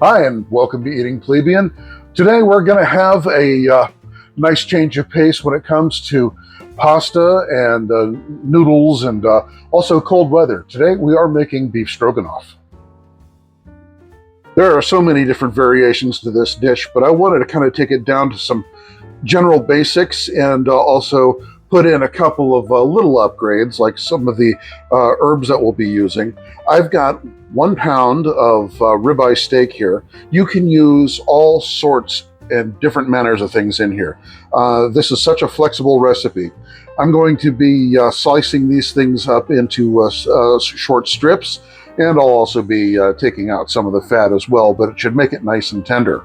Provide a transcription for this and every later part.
Hi, and welcome to Eating Plebian. Today we're going to have a nice change of pace when it comes to pasta and noodles and also cold weather. Today we are making beef stroganoff. There are so many different variations to this dish, but I wanted to kind of take it down to some general basics and also put in a couple of little upgrades, like some of the herbs that we'll be using. I've got 1 pound of ribeye steak here. You can use all sorts and different manners of things in here. This is such a flexible recipe. I'm going to be slicing these things up into short strips, and I'll also be taking out some of the fat as well, but it should make it nice and tender.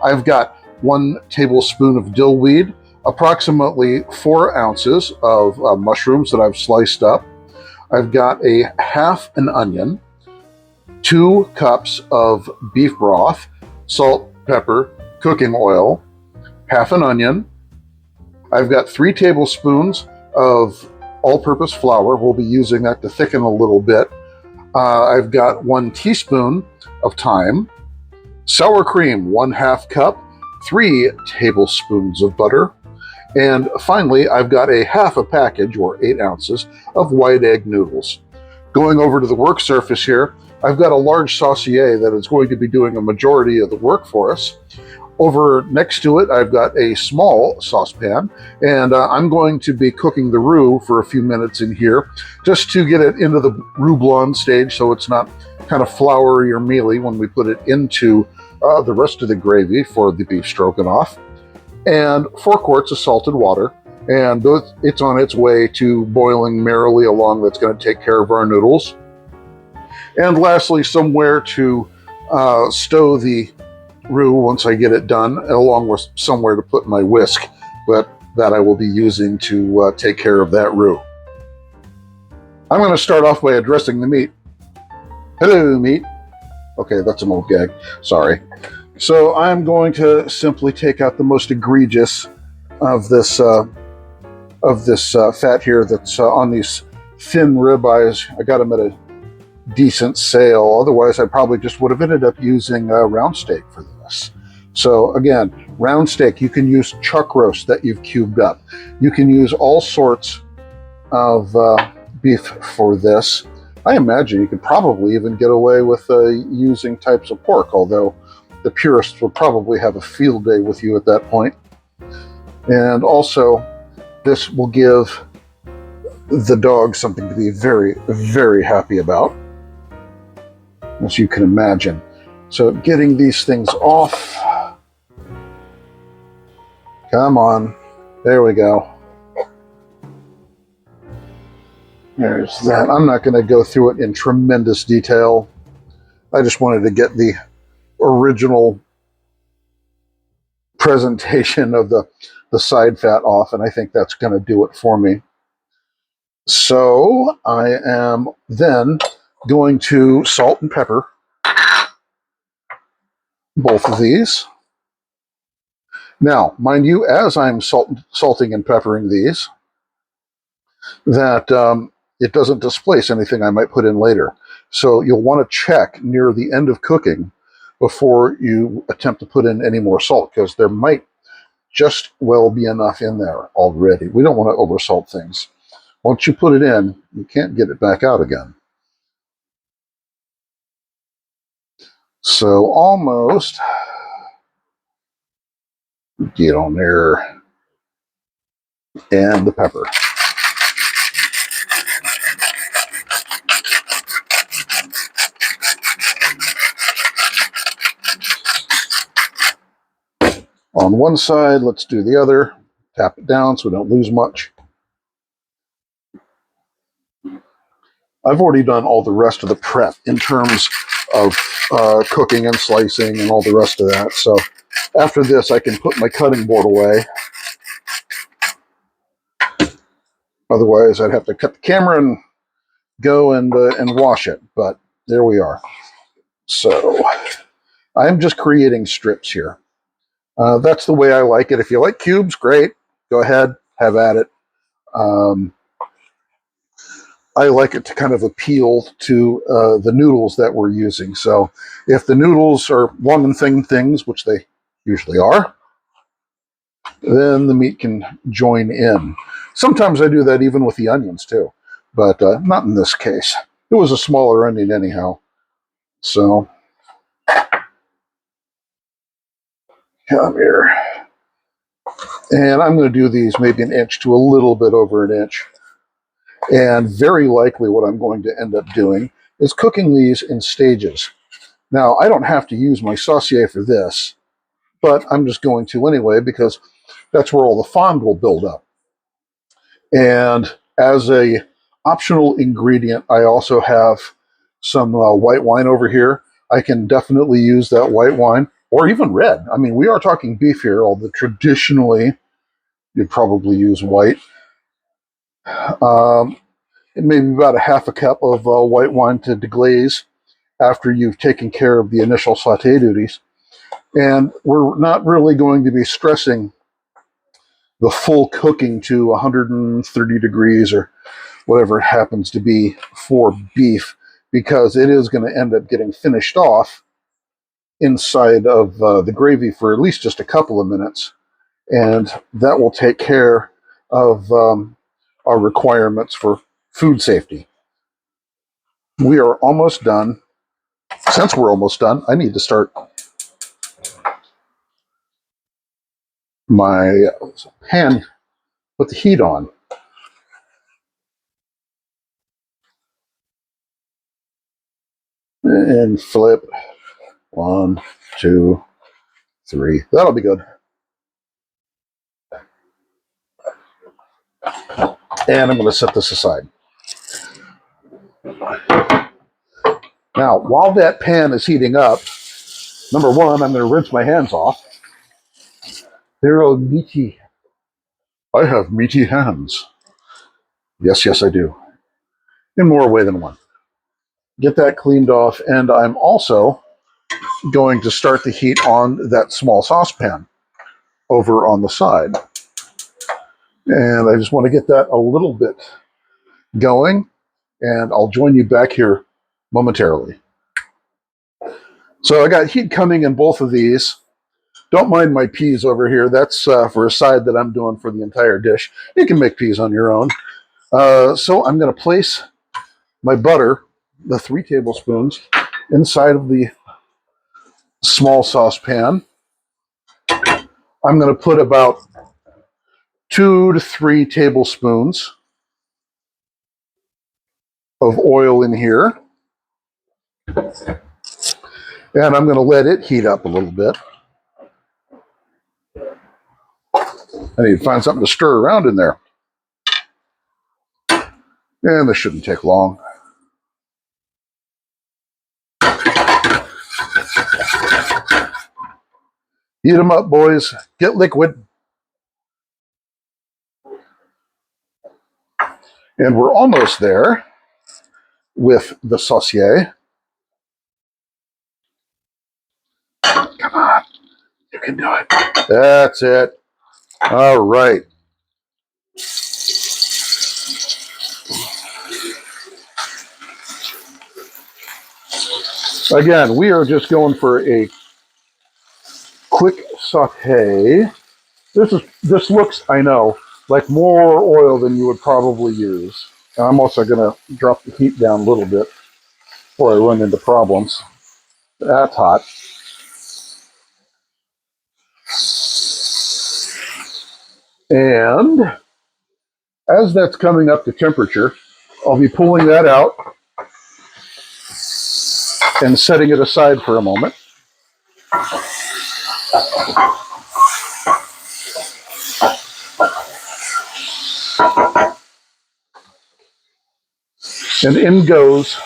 I've got 1 tablespoon of dill weed, approximately 4 ounces of mushrooms that I've sliced up. I've got a half an onion, 2 cups of beef broth, salt, pepper, cooking oil, half an onion. I've got 3 tablespoons of all-purpose flour. We'll be using that to thicken a little bit. I've got 1 teaspoon of thyme, sour cream, 1/2 cup, 3 tablespoons of butter, and finally, I've got a half a package, or 8 ounces, of white egg noodles. Going over to the work surface here, I've got a large saucier that is going to be doing a majority of the work for us. Over next to it, I've got a small saucepan, and I'm going to be cooking the roux for a few minutes in here, just to get it into the roux blonde stage so it's not kind of floury or mealy when we put it into the rest of the gravy for the beef stroganoff. And 4 quarts of salted water, and it's on its way to boiling merrily along. That's going to take care of our noodles. And lastly, somewhere to stow the roux once I get it done, along with somewhere to put my whisk, but that I will be using to take care of that roux. I'm going to start off by addressing the meat. Hello, meat. Okay, that's an old gag. Sorry. So I'm going to simply take out the most egregious of this fat here that's on these thin ribeyes. I got them at a decent sale. Otherwise, I probably just would have ended up using round steak for this. So again, round steak, you can use chuck roast that you've cubed up. You can use all sorts of beef for this. I imagine you could probably even get away with using types of pork, although the purists will probably have a field day with you at that point. And also, this will give the dog something to be very, very happy about, as you can imagine. So getting these things off. Come on. There we go. There's that. I'm not going to go through it in tremendous detail. I just wanted to get the original presentation of the side fat off, and I think that's going to do it for me. So I am then going to salt and pepper both of these. Now, mind you, as I'm salting and peppering these, that it doesn't displace anything I might put in later. So you'll want to check near the end of cooking before you attempt to put in any more salt, because there might just well be enough in there already. We don't want to oversalt things. Once you put it in, you can't get it back out again. So almost get on there, and the pepper. On one side, let's do the other. Tap it down so we don't lose much. I've already done all the rest of the prep in terms of cooking and slicing and all the rest of that. So after this, I can put my cutting board away. Otherwise, I'd have to cut the camera and go and wash it. But there we are. So I'm just creating strips here. That's the way I like it. If you like cubes, great. Go ahead, have at it. I like it to kind of appeal to the noodles that we're using. So if the noodles are long and thin things, which they usually are, then the meat can join in. Sometimes I do that even with the onions too, but not in this case. It was a smaller onion anyhow. So come here. And I'm going to do these maybe an inch to a little bit over an inch. And very likely what I'm going to end up doing is cooking these in stages. Now, I don't have to use my saucier for this, but I'm just going to anyway because that's where all the fond will build up. And as a optional ingredient, I also have some white wine over here. I can definitely use that white wine, or even red. I mean, we are talking beef here, although traditionally you'd probably use white. Maybe about a half a cup of white wine to deglaze after you've taken care of the initial saute duties. And we're not really going to be stressing the full cooking to 130 degrees or whatever it happens to be for beef, because it is going to end up getting finished off inside of the gravy for at least just a couple of minutes. And that will take care of our requirements for food safety. We are almost done. Since we're almost done, I need to start my pan, put the heat on. And flip. 1, 2, 3. That'll be good. And I'm going to set this aside. Now, while that pan is heating up, number one, I'm going to rinse my hands off. They're all meaty. I have meaty hands. Yes, yes, I do. In more way than one. Get that cleaned off, and I'm also going to start the heat on that small saucepan over on the side. And I just want to get that a little bit going, and I'll join you back here momentarily. So I got heat coming in both of these. Don't mind my peas over here. That's for a side that I'm doing for the entire dish. You can make peas on your own. So I'm going to place my butter, the 3 tablespoons, inside of the small saucepan. I'm going to put about 2 to 3 tablespoons of oil in here. And I'm going to let it heat up a little bit. I need to find something to stir around in there. And this shouldn't take long. Heat them up, boys. Get liquid. And we're almost there with the saucier. Come on. You can do it. That's it. All right. Again, we are just going for a quick saute. This looks, I know, like more oil than you would probably use. And I'm also going to drop the heat down a little bit before I run into problems. That's hot. And as that's coming up to temperature, I'll be pulling that out and setting it aside for a moment. And in goes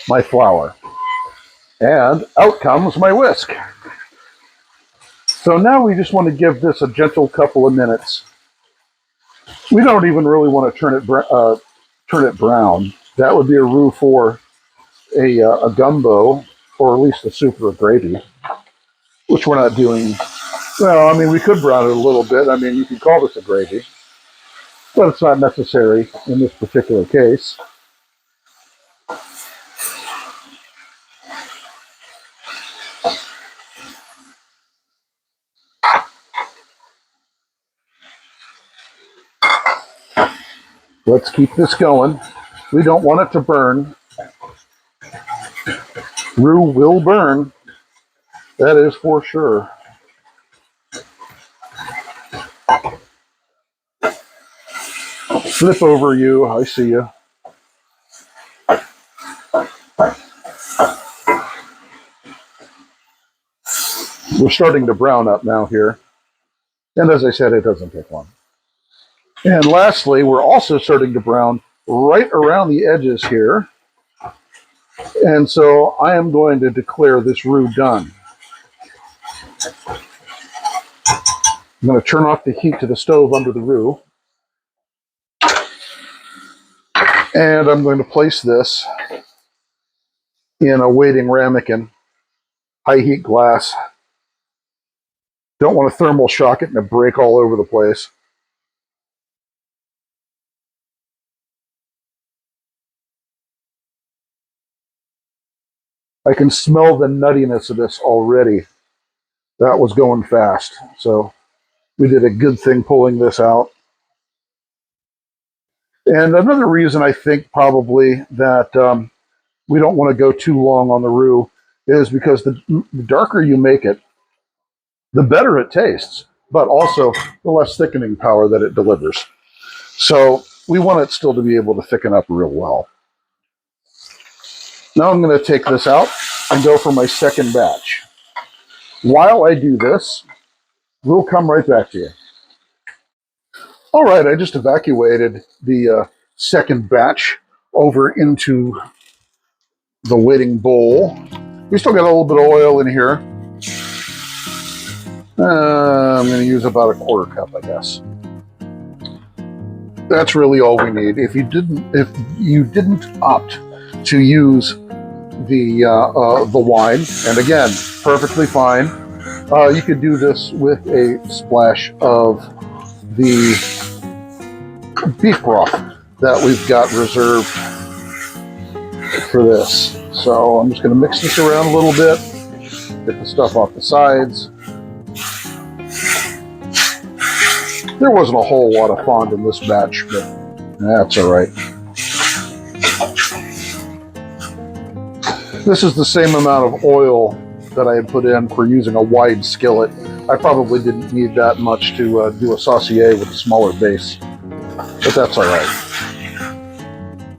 my flour. And out comes my whisk. So now we just want to give this a gentle couple of minutes. We don't even really want to turn it brown. That would be a roux for a gumbo, or at least a soup or a gravy, which we're not doing. Well, I mean, we could brown it a little bit. I mean, you could call this a gravy. but it's not necessary in this particular case. Let's keep this going. We don't want it to burn. Roux will burn. That is for sure. Flip over you. I see you. We're starting to brown up now here. And as I said, it doesn't take long. And lastly, we're also starting to brown right around the edges here. And so I am going to declare this roux done. I'm going to turn off the heat to the stove under the roux. And I'm going to place this in a waiting ramekin, high heat glass. Don't want to thermal shock it and it break all over the place. I can smell the nuttiness of this already. That was going fast. So we did a good thing pulling this out. And another reason I think probably that we don't want to go too long on the roux is because the darker you make it, the better it tastes, but also the less thickening power that it delivers. So we want it still to be able to thicken up real well. Now I'm going to take this out and go for my second batch. While I do this, we'll come right back to you. All right, I just evacuated the second batch over into the waiting bowl. We still got a little bit of oil in here. I'm going to use about a quarter cup, I guess. That's really all we need. If you didn't opt to use the wine, and again, perfectly fine. You could do this with a splash of the beef broth that we've got reserved for this. So I'm just going to mix this around a little bit, get the stuff off the sides. There wasn't a whole lot of fond in this batch, but that's all right. This is the same amount of oil that I had put in for using a wide skillet. I probably didn't need that much to do a saucier with a smaller base, but that's all right.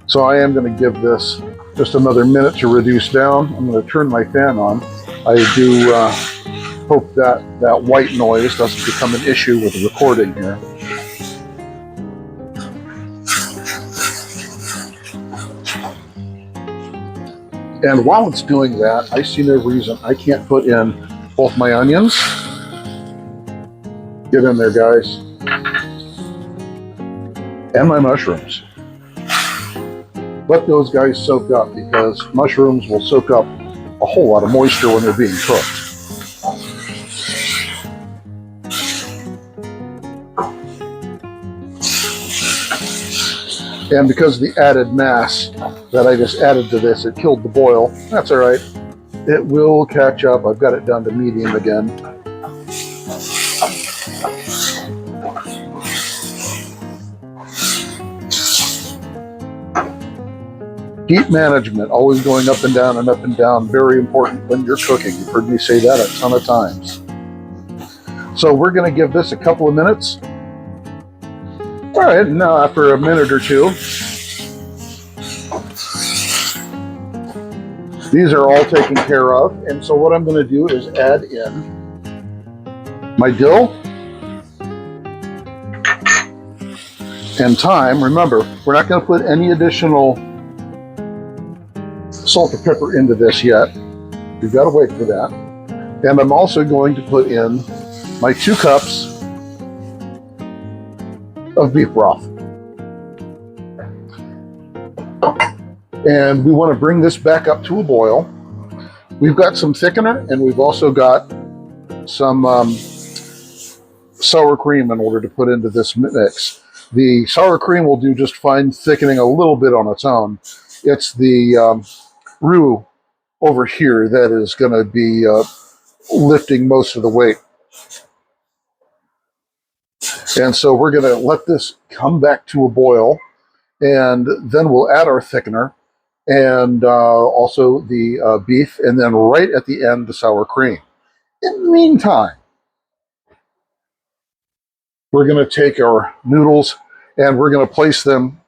So I am going to give this just another minute to reduce down. I'm going to turn my fan on. I do hope that that white noise doesn't become an issue with the recording here. And while it's doing that, I see no reason I can't put in both my onions. Get in there, guys. And my mushrooms. Let those guys soak up, because mushrooms will soak up a whole lot of moisture when they're being cooked. And because of the added mass that I just added to this, it killed the boil. That's all right. It will catch up. I've got it down to medium again. Heat management, always going up and down and up and down, very important when you're cooking. You've heard me say that a ton of times. So we're going to give this a couple of minutes. All right, now after a minute or two, these are all taken care of. And so what I'm going to do is add in my dill and thyme. Remember, we're not going to put any additional salt or pepper into this yet. You've got to wait for that. And I'm also going to put in my 2 cups of beef broth. And we want to bring this back up to a boil. We've got some thickener, and we've also got some sour cream in order to put into this mix. The sour cream will do just fine, thickening a little bit on its own. It's the roux over here that is going to be lifting most of the weight. And so we're going to let this come back to a boil, and then we'll add our thickener and also the beef, and then right at the end, the sour cream. In the meantime, we're going to take our noodles and we're going to place them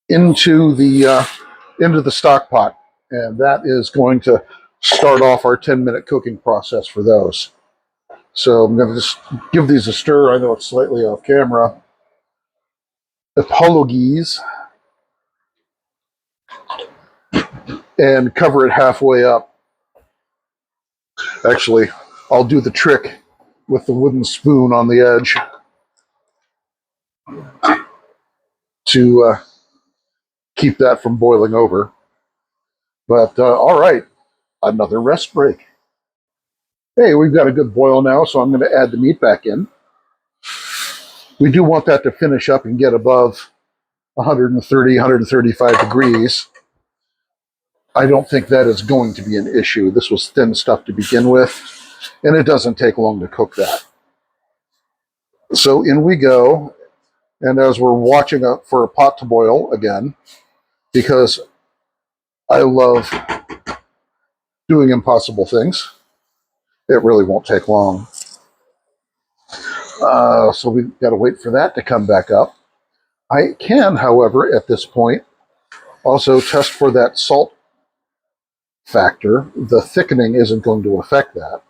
into the stock pot, and that is going to start off our 10-minute cooking process for those. So I'm going to just give these a stir. I know it's slightly off camera. Apologies. And cover it halfway up. Actually, I'll do the trick with the wooden spoon on the edge to keep that from boiling over. But all right, another rest break. Hey, we've got a good boil now, so I'm going to add the meat back in. We do want that to finish up and get above 130, 135 degrees. I don't think that is going to be an issue. This was thin stuff to begin with, and it doesn't take long to cook that. So in we go, and as we're watching for a pot to boil again, because I love doing impossible things, it really won't take long. So we've got to wait for that to come back up. I can, however, at this point, also test for that salt factor. The thickening isn't going to affect that.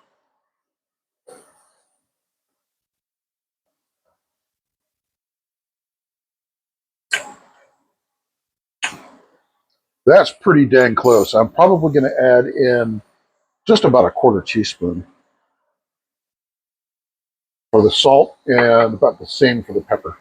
That's pretty dang close. I'm probably going to add in just about a quarter teaspoon for the salt and about the same for the pepper.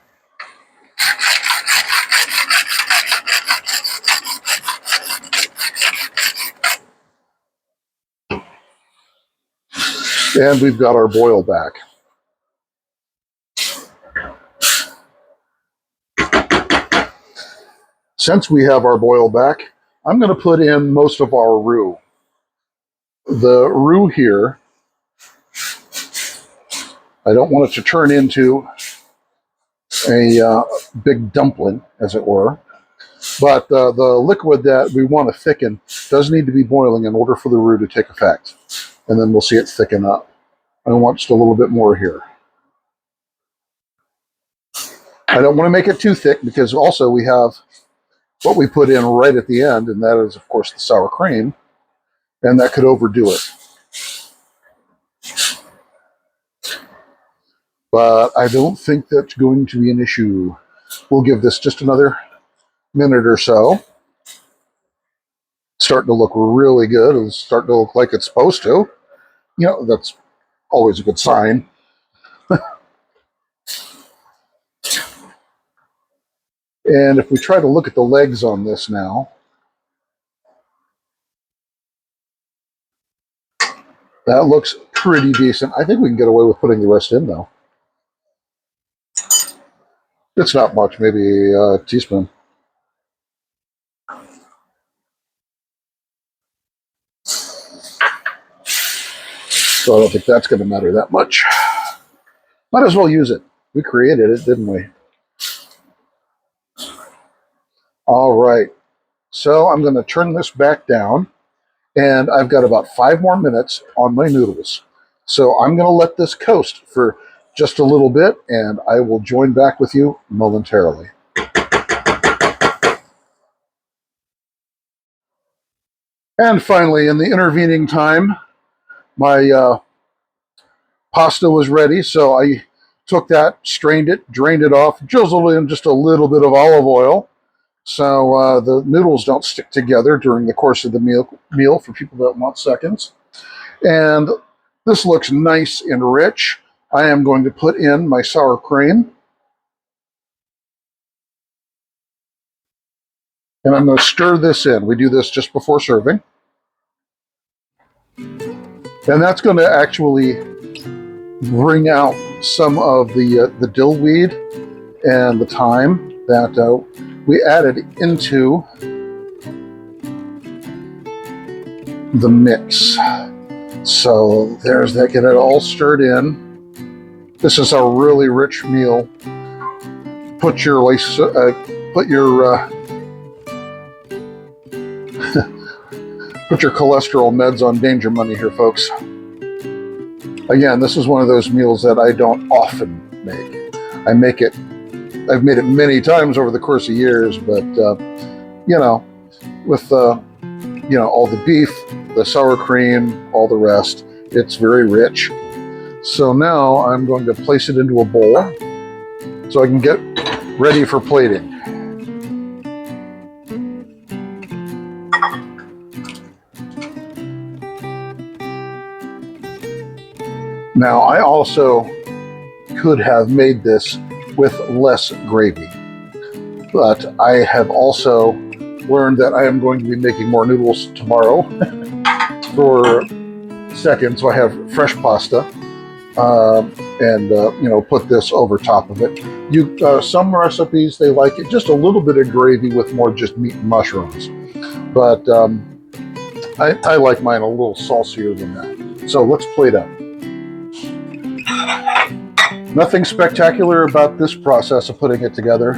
And we've got our boil back. Since we have our boil back, I'm going to put in most of our roux. The roux here, I don't want it to turn into a big dumpling, as it were. But the liquid that we want to thicken does need to be boiling in order for the roux to take effect. And then we'll see it thicken up. I want just a little bit more here. I don't want to make it too thick because also we have what we put in right at the end, and that is, of course, the sour cream, and that could overdo it. But I don't think that's going to be an issue. We'll give this just another minute or so. It's starting to look really good. It's starting to look like it's supposed to. You know, that's always a good sign. And if we try to look at the legs on this now, that looks pretty decent. I think we can get away with putting the rest in, though. It's not much, maybe a teaspoon. So I don't think that's going to matter that much. Might as well use it. We created it, didn't we? All right. So I'm going to turn this back down, and I've got about 5 more minutes on my noodles. So I'm going to let this coast for just a little bit, and I will join back with you momentarily. And finally, in the intervening time, my pasta was ready, so I took that, strained it, drained it off, drizzled in just a little bit of olive oil, so the noodles don't stick together during the course of the meal for people that want seconds. And this looks nice and rich. I am going to put in my sour cream. And I'm going to stir this in. We do this just before serving. And that's going to actually bring out some of the dill weed and the thyme that we added into the mix. So there's that, get it all stirred in. This is a really rich meal. Put your put your cholesterol meds on danger money here, folks. Again, this is one of those meals that I don't often make. I've made it many times over the course of years, but you know, with you know, all the beef, the sour cream, all the rest, it's very rich. So now I'm going to place it into a bowl so I can get ready for plating. Now, I also could have made this with less gravy, but I have also learned that I am going to be making more noodles tomorrow for second, so I have fresh pasta, and you know, put this over top of it. Some recipes, they like it just a little bit of gravy with more just meat and mushrooms, but I like mine a little saucier than that. So let's plate up. Nothing spectacular about this process of putting it together.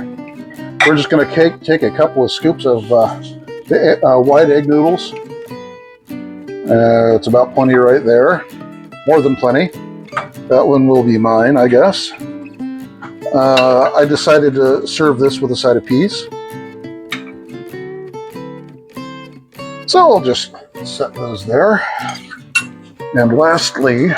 We're just going to take a couple of scoops of the white egg noodles. It's about plenty right there. More than plenty. That one will be mine, I guess. I decided to serve this with a side of peas. So I'll just set those there. And lastly,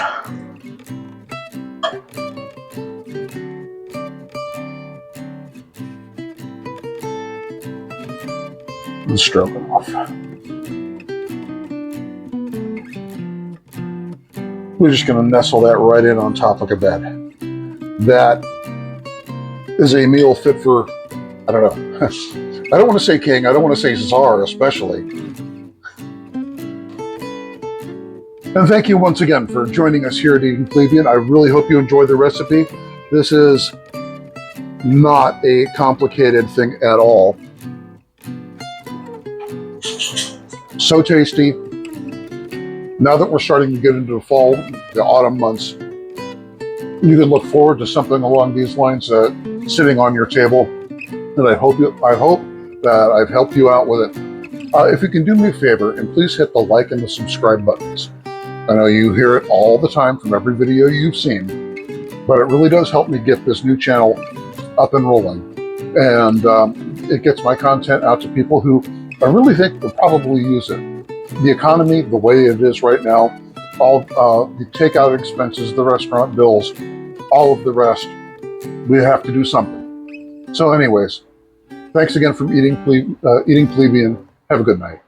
the stroganoff. We're just going to nestle that right in on top like a bed. That is a meal fit for, I don't know, I don't want to say king, I don't want to say czar especially. And thank you once again for joining us here at Eating Plebian. I really hope you enjoyed the recipe. This is not a complicated thing at all. So tasty. Now that we're starting to get into the fall, the autumn months, you can look forward to something along these lines sitting on your table. And I hope that I've helped you out with it. If you can do me a favor, and please hit the like and the subscribe buttons. I know you hear it all the time from every video you've seen, but it really does help me get this new channel up and rolling. And it gets my content out to people who I really think will probably use it. The economy, the way it is right now, all the takeout expenses, the restaurant bills, all of the rest, we have to do something. So anyways, thanks again for Eating Plebian. Have a good night.